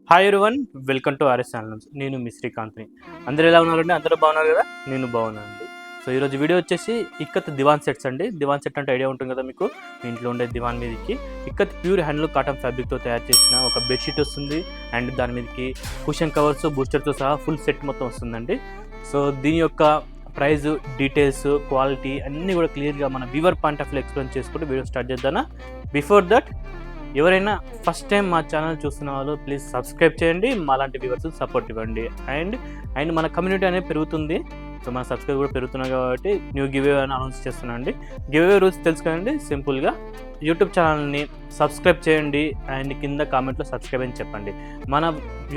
Hi everyone, welcome to RS channels. నేను మీ శ్రీకాంత్ని. అందరూ ఎలా ఉన్నారండి? అందరూ బాగున్నారు కదా? నేను బాగున్నానండి. సో ఈరోజు వీడియో వచ్చేసి ఇక్కత్ దివాన్ సెట్స్ అండి. దివాన్ సెట్ అంటే ఐడియా ఉంటుంది కదా మీకు, మీ ఇంట్లో ఉండే దివాన్ మీదకి ఇక్కత్ ప్యూర్ హ్యాండ్లూమ్ కాటన్ ఫ్యాబ్రిక్తో తయారు చేసిన ఒక బెడ్షీట్ వస్తుంది. అండ్ దాని మీదకి కుషన్ కవర్స్, బూస్టర్తో సహా ఫుల్ సెట్ మొత్తం వస్తుందండి. సో దీని యొక్క ప్రైస్, డీటెయిల్స్, క్వాలిటీ అన్నీ కూడా క్లియర్గా మన viewer point of view explain చేసుకుంటూ వీడియో స్టార్ట్ చేద్దానా. బిఫోర్ దట్, ఎవరైనా ఫస్ట్ టైం మా ఛానల్ చూస్తున్న వాళ్ళు ప్లీజ్ సబ్స్క్రైబ్ చేయండి, మాలాంటి వ్యూవర్స్ సపోర్ట్ ఇవ్వండి. అండ్ మన కమ్యూనిటీ అనేది పెరుగుతుంది. సో మన సబ్స్క్రైబ్ కూడా పెరుగుతున్నాయి కాబట్టి న్యూ గివ్ అవే అని అనౌన్స్ చేస్తున్నాను అండి. గివ్ అవే రూల్స్ తెలుసుకోండి. సింపుల్గా యూట్యూబ్ ఛానల్ని సబ్స్క్రైబ్ చేయండి అండ్ కింద కామెంట్లో సబ్స్క్రైబ్ అని చెప్పండి. మన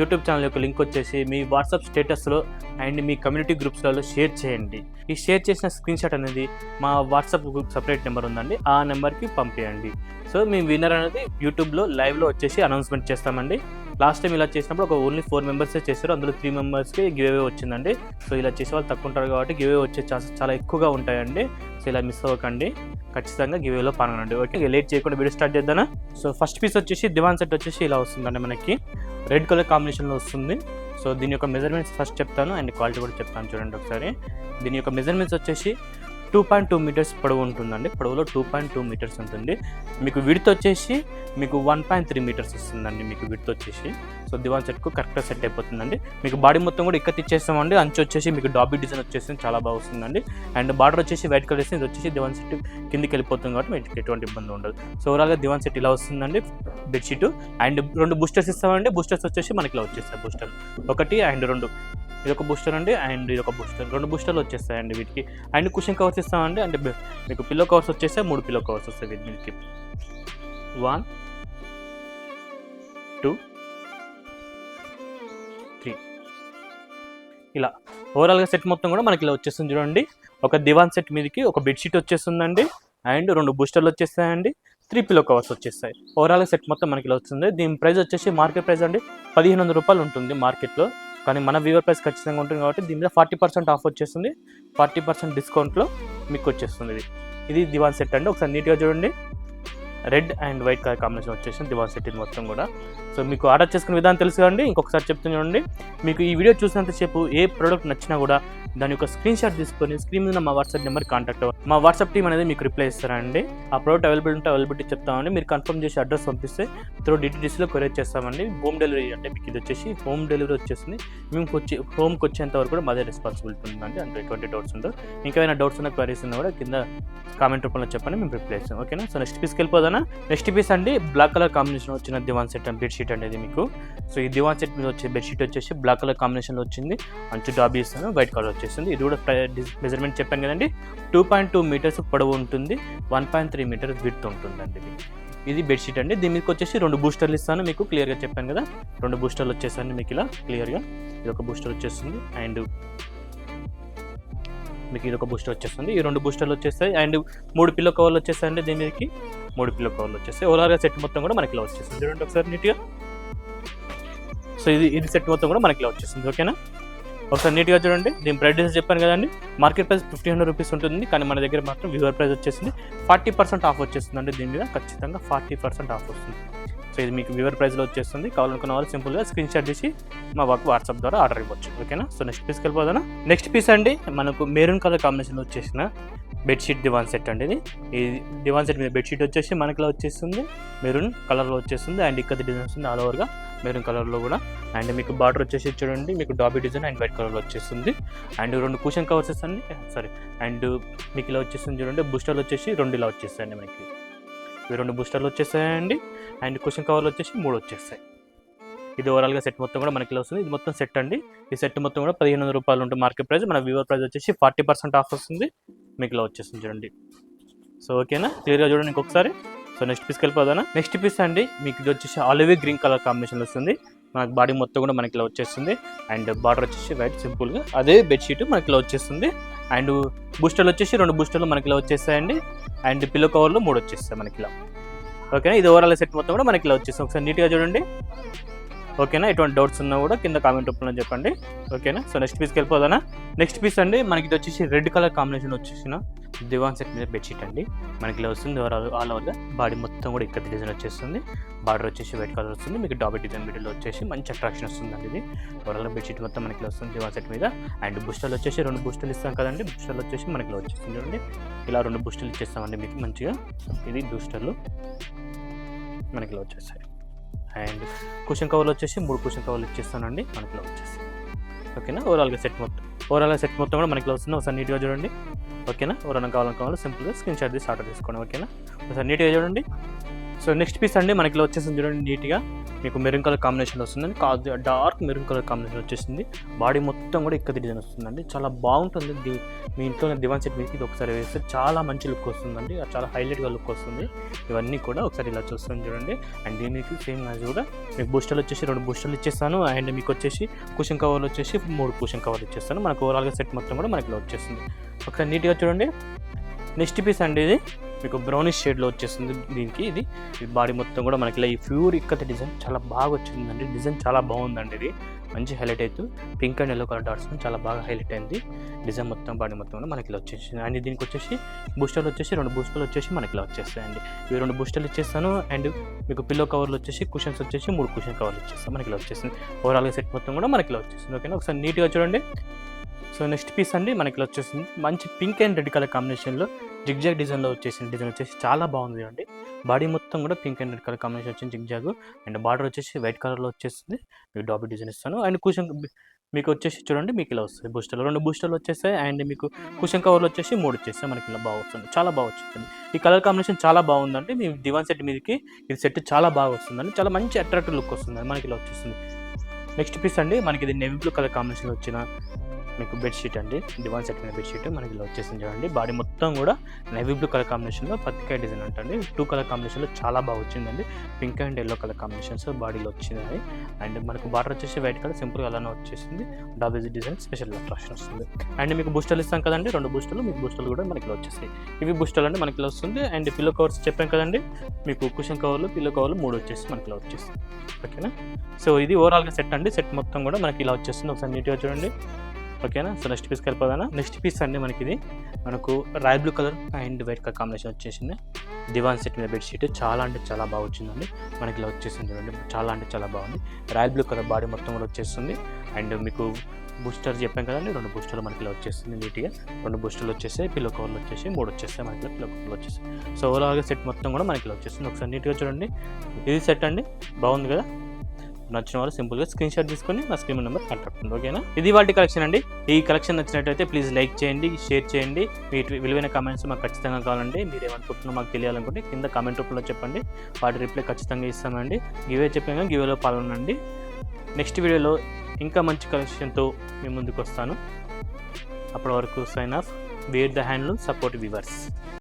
యూట్యూబ్ ఛానల్ యొక్క లింక్ వచ్చేసి మీ వాట్సాప్ స్టేటస్లో అండ్ మీ కమ్యూనిటీ గ్రూప్స్లలో షేర్ చేయండి. ఈ షేర్ చేసిన స్క్రీన్ షాట్ అనేది మా వాట్సాప్ గ్రూప్ సపరేట్ నెంబర్ ఉందండి, ఆ నెంబర్కి పంపించండి. సో మీ విన్నర్ అనేది యూట్యూబ్లో లైవ్లో వచ్చేసి అనౌన్స్మెంట్ చేస్తామండి. లాస్ట్ టైం ఇలా చేసినప్పుడు ఒక ఓన్లీ 4 మెంబర్సే చేశారు, అందులో 3 మెంబర్స్కి గివ్ అవే వచ్చిందండి. సో ఇలా చేసే వాళ్ళు తక్కువ ఉంటారు కాబట్టి గివ్ అవే వచ్చే ఛాన్సెస్ చాలా ఎక్కువగా ఉంటాయండి. సో ఇలా మిస్ అవ్వకండి, ఖచ్చితంగా గివ్ అవేలో పాల్గొనండి. ఓకే, లేట్ చేయకుండా వీడియో స్టార్ట్ చేద్దానా. సో ఫస్ట్ పీస్ వచ్చేసి దివాన్ సెట్ వచ్చేసి ఇలా వస్తుందండి, మనకి రెడ్ కలర్ కాంబినేషన్లో వస్తుంది. సో దీని యొక్క మెజర్మెంట్స్ ఫస్ట్ చెప్తాను అండ్ క్వాలిటీ కూడా చెప్తాను, చూడండి ఒకసారి. దీని యొక్క మెజర్మెంట్స్ వచ్చేసి 2.2 మీటర్స్ పొడవు ఉంటుందండి. పొడవులో 2.2 మీటర్స్ ఉంటుంది. మీకు విడ్త్ వచ్చేసి మీకు 1.3 మీటర్స్ వస్తుందండి, మీకు విడ్త్ వచ్చేసి. సో దివాన్ సెట్కు కరెక్ట్గా సెట్ అయిపోతుందండి. మీకు బాడీ మొత్తం కూడా ఇక్కత్ ఇచ్చేస్తామండి. అంచు వచ్చేసి మీకు డాబీ డిజైన్ వచ్చేసి చాలా బాగా వస్తుందండి. అండ్ బార్డర్ వచ్చేసి వైట్ కలర్ ఇది వచ్చేసి దివాన్ సెట్ కిందికి వెళ్ళిపోతుంది కాబట్టి మీకు ఎటువంటి ఇబ్బంది ఉండదు. సో ఓవరాల్గా దివాన్ సెట్ ఇలా వస్తుందండి బెడ్షీట్. అండ్ 2 బూస్టర్స్ ఇస్తామండి. బూస్టర్స్ వచ్చేసి మనకి ఇలా వచ్చేస్తాయి. బూస్టర్ 1 అండ్ 2, ఇది ఒక బూస్టర్ అండి అండ్ ఇది ఒక బూస్టర్, 2 బూస్టర్లు వచ్చేస్తాయండి వీటికి. అండ్ కుషన్ కవర్స్ ఇస్తామండి. అంటే మీకు పిల్లో కవర్స్ వచ్చేస్తే 3 పిల్లో కవర్స్ వస్తాయి వీటికి. 1 2 3 ఇలా ఓవరాల్గా సెట్ మొత్తం కూడా మనకి ఇలా వచ్చేస్తుంది. చూడండి, ఒక దివాన్ సెట్ మీదకి ఒక బెడ్షీట్ వచ్చేస్తుందండి అండ్ 2 బూస్టర్లు వచ్చేస్తాయండి, 3 పిల్లో కవర్స్ వచ్చేస్తాయి. ఓవరాల్గా సెట్ మొత్తం మనకి ఇలా వస్తుంది. దీని ప్రైస్ వచ్చేసి మార్కెట్ ప్రైస్ అండి 1500 రూపాయలు ఉంటుంది మార్కెట్లో. కానీ మన వ్యూవర్ ప్రైస్ ఖచ్చితంగా ఉంటుంది కాబట్టి దీని మీద 40% ఆఫ్ వచ్చేస్తుంది. 40% డిస్కౌంట్లో మీకు వచ్చేస్తుంది. ఇది దివాన్ సెట్ అండి. ఒకసారి నీట్గా చూడండి, red and white colour combination వచ్చేసింది దివాన్ సెట్ ఇది మొత్తం కూడా. సో మీకు ఆర్డర్ చేసుకునే విధానం తెలుసు కదండి. ఇంకొకసారి చెప్తున్నా చూడండి, మీకు ఈ వీడియో చూసినంతసేపు ఏ ప్రోడక్ట్ నచ్చినా కూడా దాని యొక్క స్క్రీన్ షాట్ తీసుకొని స్క్రీన్ మీద మా వాట్సాప్ నెంబర్ కాంటాక్ట్ అవ్వండి. మా వాట్సాప్ టీమ్ అనేది మీకు రిప్లై ఇస్తారండి. ఆ ప్రోడక్ట్ అవైలబుల్ ఉంటే అవైలబిలిటీ చెప్తామండి. మీరు కన్ఫర్మ్ చేసి అడ్రస్ పంపిస్తే త్రూ డిటిడిసిలో కొరియర్ చేస్తామండి. హోమ్ డెలివరీ అంటే మీకు ఇది వచ్చేసి హోమ్ డెలివరీ వచ్చేస్తుంది. మేము హోమ్కి వచ్చేంత వరకు కూడా మాదే రెస్పాన్సిబిలిటీ ఉంటుందండి. అంటే ఎటువంటి డౌట్స్ ఉండవు. ఇంకేమైనా డౌట్స్ ఉన్న క్వైరీస్ ఉన్నా కూడా కింద కామెంట్ రూపంలో చెప్పండి, మేము రిప్లై ఇస్తాం. ఓకేనా. సో నెక్స్ట్ పీస్కి వెళ్ళిపోదానా. నెక్స్ట్ పీస్ అండి బ్లాక్ కలర్ కాంబినేషన్ వచ్చిన దివాన్ సెట్ అండ్ బెడ్షీట్ అనేది మీకు. సో ఈ దివాన్ సెట్ మీద వచ్చే బెడ్షీట్ వచ్చేసి బ్లాక్ కలర్ కాంబినేషన్లో వచ్చింది. మంచి డాబీ ఇస్తాను, వైట్ కలర్ వచ్చేస్తుంది. ఇది కూడా మెజర్మెంట్ చెప్పాను కదండి, 2.2 మీటర్స్ పొడవు ఉంటుంది, 1.3 మీటర్స్ విడ్త్ ఉంటుందండి. ఇది బెడ్షీట్ అండి. దీని మీకు వచ్చేసి 2 బూస్టర్లు ఇస్తాను, మీకు క్లియర్గా చెప్పాను కదా. 2 బూస్టర్లు వచ్చేసాయండి మీకు ఇలా క్లియర్గా. ఇది ఒక బూస్టర్ వచ్చేస్తుంది అండ్ మీకు ఇది ఒక బూస్టర్ వచ్చేస్తుంది. ఈ 2 బూస్టర్లు వచ్చేస్తాయి అండ్ 3 పిల్లో కవర్లు వచ్చేస్తాయండి. దీని మీదకి 3 పిల్లో కవర్లు వచ్చేస్తాయి. ఓవరాల్గా సెట్ మొత్తం కూడా మనకి ఇలా వచ్చేస్తుంది. చూడండి ఒకసారి నీట్గా. సో ఇది సెట్ మొత్తం కూడా మనకి ఇలా వచ్చేస్తుంది. ఓకేనా. ఒకసారి నీట్గా చూడండి. దీని ప్రైస్ చెప్పాను కదండి, మార్కెట్ ప్రైస్ 1500 రూపీస్ ఉంటుంది. కానీ మన దగ్గర మాత్రం వ్యూవర్ ప్రైస్ వచ్చేసింది 40% ఆఫ్ వచ్చేస్తుందండి. దీని మీద ఖచ్చితంగా 40% ఆఫ్ వస్తుంది. సో ఇది మీకు వ్యూవర్ ప్రైస్లో వచ్చేస్తుంది. కావాలనుకున్న వాళ్ళు సింపుల్గా స్క్రీన్ షాట్ చేసి మా వాట్సాప్ ద్వారా ఆర్డర్ ఇవ్వచ్చు. ఓకేనా. సో నెక్స్ట్ పీస్కి వెళ్ళిపోదానా. నెక్స్ట్ పీస్ అండి మనకు మెరూన్ కలర్ కాంబినేషన్లో వచ్చేసిన బెడ్షీట్ దివాన్ సెట్ అండి. ఈ దివాన్ సెట్ మీద బెడ్షీట్ వచ్చేసి మనకి ఇలా వచ్చేస్తుంది, మెరూన్ కలర్లో వచ్చేస్తుంది అండ్ ఇక్కడ డిజైన్ వస్తుంది ఆల్ ఓవర్గా మెరూన్ కలర్లో కూడా. అండ్ మీకు బార్డర్ వచ్చేసి చూడండి, మీకు డాబీ డిజైన్ అండ్ వైట్ కలర్లో వచ్చేస్తుంది. అండ్ 2 కుషన్ కవర్స్ వస్తుంది అండ్ మీకు ఇలా వచ్చేస్తుంది. చూడండి, బూస్టర్లు వచ్చేసి 2 ఇలా వచ్చేస్తాయండి మనకి. ఇవి 2 బూస్టర్లు వచ్చేస్తాయండి అండ్ కుషన్ కవర్లు వచ్చేసి 3 వచ్చేస్తాయి. ఇది ఓవరాల్గా సెట్ మొత్తం కూడా మనకి ఇలా వస్తుంది. ఇది మొత్తం సెట్ అండి. ఈ సెట్ మొత్తం కూడా 1500 రూపాయలు ఉంటుంది మార్కెట్ ప్రైస్. మన వ్యూవర్ ప్రైస్ వచ్చేసి 40% ఆఫ్ వస్తుంది, మీకు ఇలా వచ్చేస్తుంది. చూడండి. సో ఓకేనా, క్లియర్గా చూడండి ఇంకొకసారి. సో నెక్స్ట్ పీస్కి వెళ్ళిపోదానా. నెక్స్ట్ పీస్ అండి మీకు ఇది వచ్చేసి ఆలివ్ గ్రీన్ కలర్ కాంబినేషన్ వస్తుంది. మనకి బాడీ మొత్తం కూడా మనకి ఇలా వచ్చేస్తుంది అండ్ బార్డర్ వచ్చేసి వైట్ సింపుల్గా అదే బెడ్షీట్ మనకి ఇలా వచ్చేస్తుంది. అండ్ బూస్టర్లు వచ్చేసి 2 బూస్టర్లు మనకి ఇలా వచ్చేస్తాయండి అండ్ పిల్లో కవర్లు 3 వచ్చేస్తాయి మనకి ఇలా. ఓకేనా. ఇది ఓవరాల్ సెట్ మొత్తం కూడా మనకి ఇలా వచ్చేస్తుంది. ఒకసారి నీట్గా చూడండి. ఓకేనా. ఎటువంటి డౌట్స్ ఉన్నా కూడా కింద కామెంట్ రూపంలో చెప్పండి. ఓకేనా. సో నెక్స్ట్ పీస్కి వెళ్ళిపోదానా. నెక్స్ట్ పీస్ అండి మనకి ఇది వచ్చేసి రెడ్ కలర్ కాంబినేషన్ వచ్చేసిన దివాన్ సెట్ మీద బెడ్షీట్ అండి. మనకి ఇలా వస్తుంది ఆల్ ఓవర్గా. బాడీ మొత్తం కూడా ఇక్కత డిజైన్ వచ్చేస్తుంది. బార్డర్ వచ్చేసి వైట్ కలర్ వస్తుంది. మీకు డాబర్ డిజైన్ మిడిల్లో వచ్చేసి మంచి అట్రాక్షన్ వస్తుందండి. ఇది ఓవరాల్గా బెడ్షీట్ మొత్తం మనకి ఇలా వస్తుంది దివాన్ సెట్ మీద. అండ్ బూస్టర్లు వచ్చేసి 2 బూస్టర్లు ఇస్తాం కదండి. బూస్టర్లు వచ్చేసి మనకి ఇలా వచ్చేస్తుంది చూడండి. ఇలా 2 బూస్టర్లు ఇచ్చేస్తామండి మీకు మంచిగా. ఇది బూస్టర్లు మనకి ఇలా వచ్చేస్తాయి. అండ్ కుషన్ కవర్లు వచ్చేసి 3 కుషన్ కవర్లు ఇచ్చేస్తానండి మనకి ఇలా వచ్చేసి. ఓకేనా, ఓవరాల్గా సెట్ మొత్తం కూడా మనకి వస్తుంది. ఒకసారి నీట్గా చూడండి. ఓకేనా, ఎవరైనా కావాలనుకోవాలి సింపుల్గా స్క్రీన్ షాట్ తీసి ఆర్డర్ తీసుకోండి. ఓకేనా, ఒకసారి నీట్గా చూడండి. సో నెక్స్ట్ పీస్ అండి మనకి వచ్చేసింది చూడండి. నీట్గా మీకు మెరూన్ కలర్ కాంబినేషన్ వస్తుందండి. డార్క్ మెరూన్ కలర్ కాంబినేషన్ వచ్చేసింది. బాడీ మొత్తం కూడా ఇక్కత డిజైన్ వస్తుందండి. చాలా బాగుంటుంది. మీ ఇంట్లో దివాన్ సెట్ మీకు ఇది ఒకసారి వేస్తే చాలా మంచి లుక్ వస్తుందండి. చాలా హైలైట్గా లుక్ వస్తుంది. ఇవన్నీ కూడా ఒకసారి ఇలా చూస్తాను చూడండి. అండ్ దీనికి సేమ్ యాజ్ కూడా మీకు బూస్టర్లు వచ్చేసి 2 బూస్టర్లు ఇచ్చేస్తాను. అండ్ మీకు వచ్చేసి కుషన్ కవర్లు వచ్చేసి 3 కుషన్ కవర్లు ఇచ్చేస్తాను. మనకు ఓవరాల్గా సెట్ మొత్తం కూడా మనకి ఇలా వచ్చేస్తుంది. ఒకసారి నీట్గా చూడండి. నెక్స్ట్ పీస్ అండి ఇది మీకు బ్రౌనిష్ షేడ్లో వచ్చేస్తుంది. దీనికి ఇది బాడీ మొత్తం కూడా మనకి ఇలా ఈ ప్యూర్ ఇక్కత డిజైన్ చాలా బాగా వచ్చిందండి. డిజైన్ చాలా బాగుందండి. ఇది మంచి హైలైట్ అవుతూ pink and yellow colour dots చాలా బాగా హైలైట్ అయింది. డిజైన్ మొత్తం బాడీ మొత్తం కూడా మనకి ఇలా వచ్చేసింది. అండ్ దీనికి వచ్చేసి బూస్టర్లు వచ్చేసి 2 బూస్టర్లు వచ్చేసి మనకి ఇలా వచ్చేస్తాయండి. ఇవి 2 బూస్టర్లు ఇచ్చేస్తాను. అండ్ మీకు పిల్లో కవర్లు వచ్చేసి కుషన్స్ వచ్చేసి 3 కుషన్ కవర్లు ఇచ్చేస్తాను. మనకి ఇలా వచ్చేసింది. ఓవరాల్గా సెట్ మొత్తం కూడా మనకి ఇలా వచ్చేసింది. ఓకేనా, ఒకసారి నీట్గా చూడండి. సో నెక్స్ట్ పీస్ అండి మనకి ఇలా వచ్చేసింది. మంచి పింక్ అండ్ రెడ్ కలర్ కాంబినేషన్లో జిగ్జాగ్ డిజైన్లో వచ్చేసింది. డిజైన్ వచ్చేసి చాలా బాగుంది అండి. బాడీ మొత్తం కూడా pink and red colour combination వచ్చింది జిగ్జాగ్. అండ్ బార్డర్ వచ్చేసి వైట్ కలర్లో వచ్చేసింది. మీకు డాబర్ డిజైన్ ఇస్తాను. అండ్ కుషన్ మీకు వచ్చేసి చూడండి మీకు ఇలా వస్తుంది బూస్టర్లు 2 బూస్టర్లు వచ్చేస్తాయి. అండ్ మీకు కుషన్ కవర్లు వచ్చేసి 3 వచ్చేస్తాయి. మనకి ఇలా బాగా వస్తుంది. చాలా బాగా వచ్చింది. ఈ కలర్ కాంబినేషన్ చాలా బాగుందండి. మీ దివాన్ సెట్ మీదకి ఇది సెట్ చాలా బాగా వస్తుందండి. చాలా మంచి అట్రాక్టివ్ లుక్ వస్తుంది మనకి ఇలా వచ్చేస్తుంది. నెక్స్ట్ పీస్ అండి మనకి ఇది నేవీ బ్లూ కలర్ కాంబినేషన్లో వచ్చిన మీకు బెడ్షీట్ అండి. దివాన్ సెట్ మీద బెడ్షీట్ మనకి ఇలా వచ్చేసింది చూడండి. బాడీ మొత్తం కూడా నేవీ బ్లూ కలర్ కాంబినేషన్లో పత్తికాయ డిజైన్ అంటండి. 2 కలర్ కాంబినేషన్లో చాలా బాగా వచ్చిందండి. Pink and yellow colour combinations బాడీలో వచ్చింది. అండ్ మనకు బార్డర్ వచ్చేసి వైట్ కలర్ సింపుల్గా అలానే వచ్చేసింది. డబుల్ డిజైన్ స్పెషల్ అట్రాక్షన్ వస్తుంది. అండ్ మీకు బూస్టర్లు ఇస్తాం కదండి 2 బూస్టర్లు. మీకు బూస్టర్లు కూడా మనకి ఇలా వచ్చేస్తాయి. ఇవి బూస్టర్లు అంటే మనకి ఇలా వస్తుంది. అండ్ పిల్లో కవర్స్ చెప్పాం కదండి. మీకు కుషన్ కవర్లు పిల్లో కవర్లు 3 వచ్చేసి మనకి ఇలా వచ్చేస్తుంది. ఓకేనా, సో ఇది ఓవరాల్గా సెట్ అండి. సెట్ మొత్తం కూడా మనకి ఇలా వచ్చేస్తుంది. ఒకసారి నీట్గా చూడండి. ఓకేనా, సో నెక్స్ట్ పీస్కి వెళ్ళిపోదానా. నెక్స్ట్ పీస్ అండి మనకి ఇది మనకు royal blue colour and white colour combination వచ్చేసింది. దివాన్ సెట్ మీద బెడ్షీట్ చాలా అంటే చాలా బాగా వచ్చిందండి. మనకి ఇలా వచ్చేసింది చూడండి. చాలా అంటే చాలా బాగుంది. రాయల్ బ్లూ కలర్ బాడీ మొత్తం కూడా వచ్చేస్తుంది. అండ్ మీకు బూస్టర్ చెప్పాం కదండి 2 బూస్టర్లు మనకి ఇలా వచ్చేస్తుంది. నీట్గా 2 బూస్టర్లు వచ్చేసాయి. పిల్లో కవర్లు వచ్చేసి 3 వచ్చేస్తాయి. మనకి పిల్లో కవర్లు వచ్చేసాయి. సో ఓవరాల్గా సెట్ మొత్తం కూడా మనకి ఇలా వచ్చేస్తుంది. ఒకసారి నీట్గా చూడండి. ఇది సెట్ అండి, బాగుంది కదా. నచ్చిన వాళ్ళు సింపుల్గా స్క్రీన్ షాట్ తీసుకొని నా స్క్రీన్ నెంబర్ కాంటాక్ట్ ఉంది. ఓకేనా, ఇది వాటి కలెక్షన్ అండి. ఈ కలెక్షన్ నచ్చినట్టయితే ప్లీజ్ లైక్ చేయండి, షేర్ చేయండి. మీ విలువైన కామెంట్స్ మాకు ఖచ్చితంగా కావాలండి. మీరు ఏమనుకుంటున్నారో మాకు తెలియాలనుకుంటే కింద కామెంట్ రూపంలో చెప్పండి. వాటి రిప్లై ఖచ్చితంగా ఇస్తామండి. గివే చెప్పాను, గివేలో పాల్గొనండి. నెక్స్ట్ వీడియోలో ఇంకా మంచి కలెక్షన్తో మీ ముందుకు వస్తాను. అప్పటి వరకు sign off. Wear the handloom support weavers.